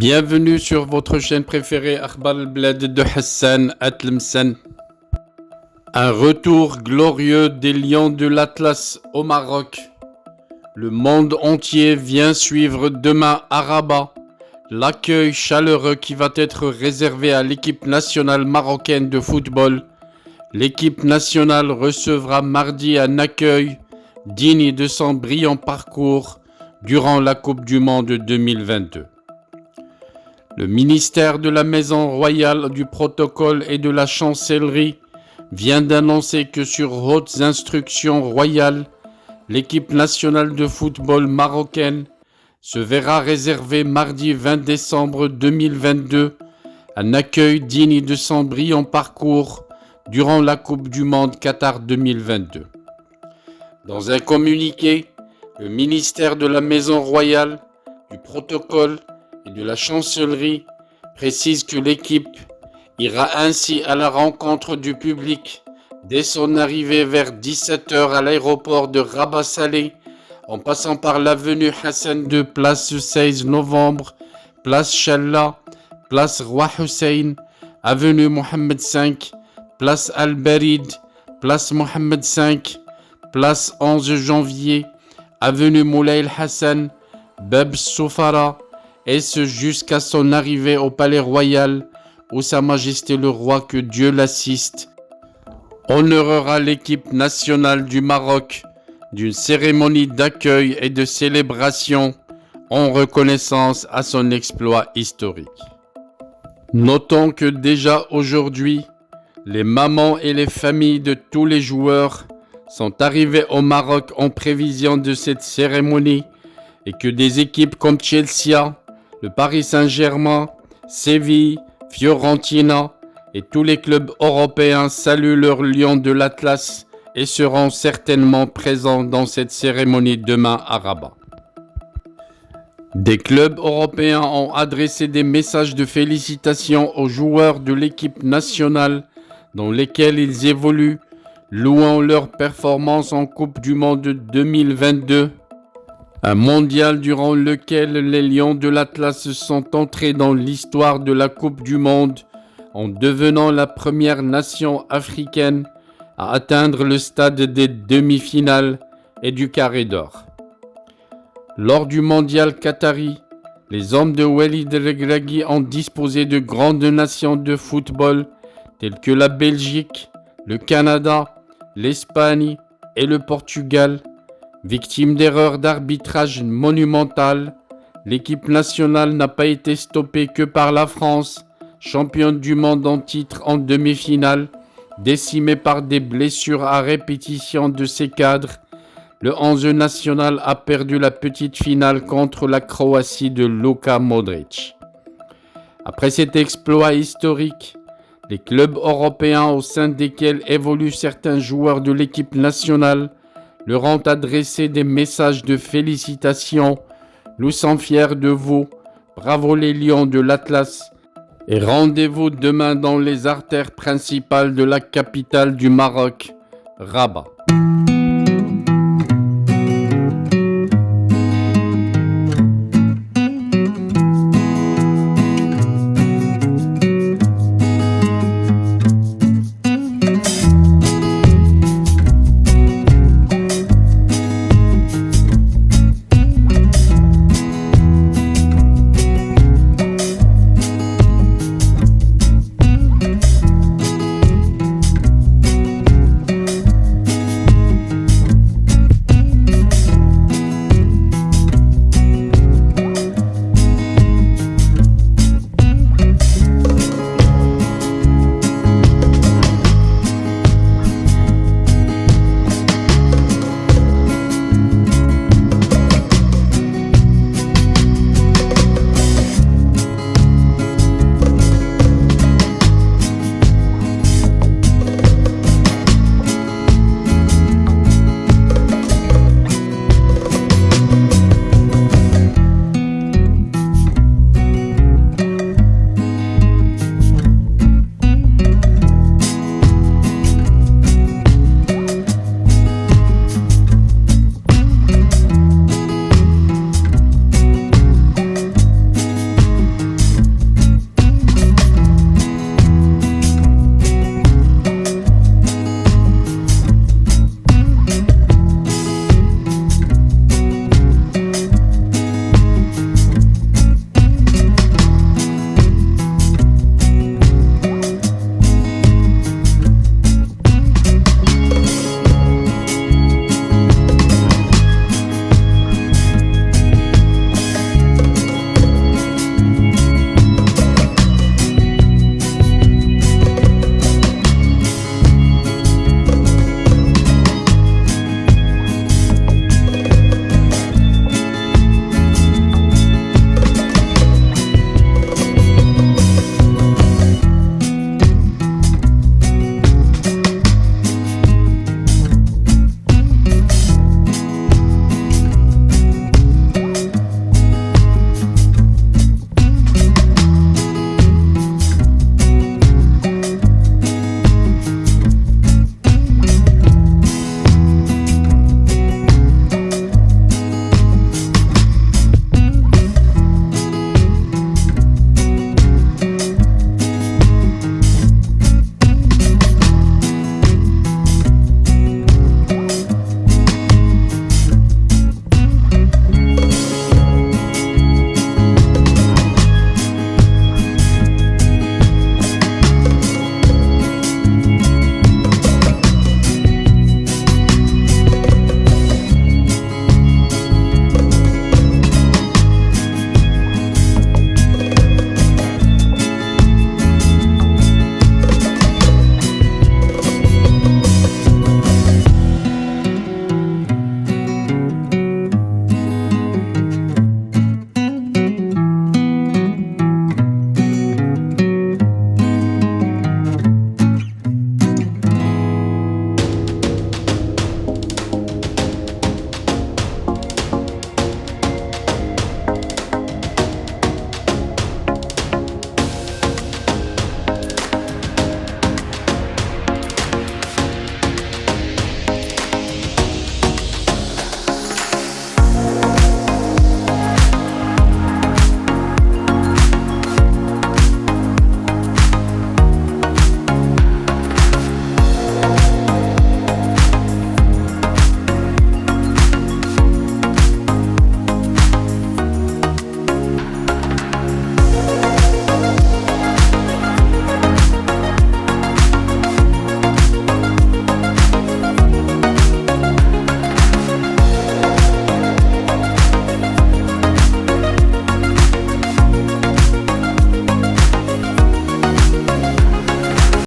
Bienvenue sur votre chaîne préférée Akhbar al-Bled de Hassan Atlemsen. Un retour glorieux des Lions de l'Atlas au Maroc. Le monde entier vient suivre demain à Rabat l'accueil chaleureux qui va être réservé à l'équipe nationale marocaine de football. L'équipe nationale recevra mardi un accueil digne de son brillant parcours durant la Coupe du Monde 2022. Le ministère de la Maison Royale, du Protocole et de la Chancellerie vient d'annoncer que sur hautes instructions royales, l'équipe nationale de football marocaine se verra réserver mardi 20 décembre 2022 un accueil digne de son brillant parcours durant la Coupe du Monde Qatar 2022. Dans un communiqué, le ministère de la Maison Royale, du Protocole et de la Chancellerie précise que l'équipe ira ainsi à la rencontre du public dès son arrivée vers 17h à l'aéroport de Rabat Salé, en passant par l'avenue Hassan II, place 16 novembre, place Challa, place Roi Hussein, avenue Mohammed V, place Al-Barid, place Mohammed V, place 11 janvier, avenue Moulay El-Hassan, Bab Soufara, et ce jusqu'à son arrivée au palais royal où Sa Majesté le Roi, que Dieu l'assiste, honorera l'équipe nationale du Maroc d'une cérémonie d'accueil et de célébration en reconnaissance à son exploit historique. Notons que déjà aujourd'hui, les mamans et les familles de tous les joueurs sont arrivés au Maroc en prévision de cette cérémonie et que des équipes comme Chelsea, le Paris Saint-Germain, Séville, Fiorentina et tous les clubs européens saluent leurs Lions de l'Atlas et seront certainement présents dans cette cérémonie demain à Rabat. Des clubs européens ont adressé des messages de félicitations aux joueurs de l'équipe nationale dans lesquels ils évoluent, louant leur performance en Coupe du Monde 2022. Un mondial durant lequel les Lions de l'Atlas sont entrés dans l'histoire de la Coupe du Monde en devenant la première nation africaine à atteindre le stade des demi-finales et du carré d'or. Lors du mondial qatari, les hommes de Walid Regragui ont disposé de grandes nations de football telles que la Belgique, le Canada, l'Espagne et le Portugal. Victime d'erreurs d'arbitrage monumentales, l'équipe nationale n'a pas été stoppée que par la France, championne du monde en titre en demi-finale, décimée par des blessures à répétition de ses cadres. Le 11 national a perdu la petite finale contre la Croatie de Luka Modric. Après cet exploit historique, les clubs européens au sein desquels évoluent certains joueurs de l'équipe nationale leur ont adressé des messages de félicitations. Nous sommes fiers de vous, bravo les Lions de l'Atlas, et rendez-vous demain dans les artères principales de la capitale du Maroc, Rabat.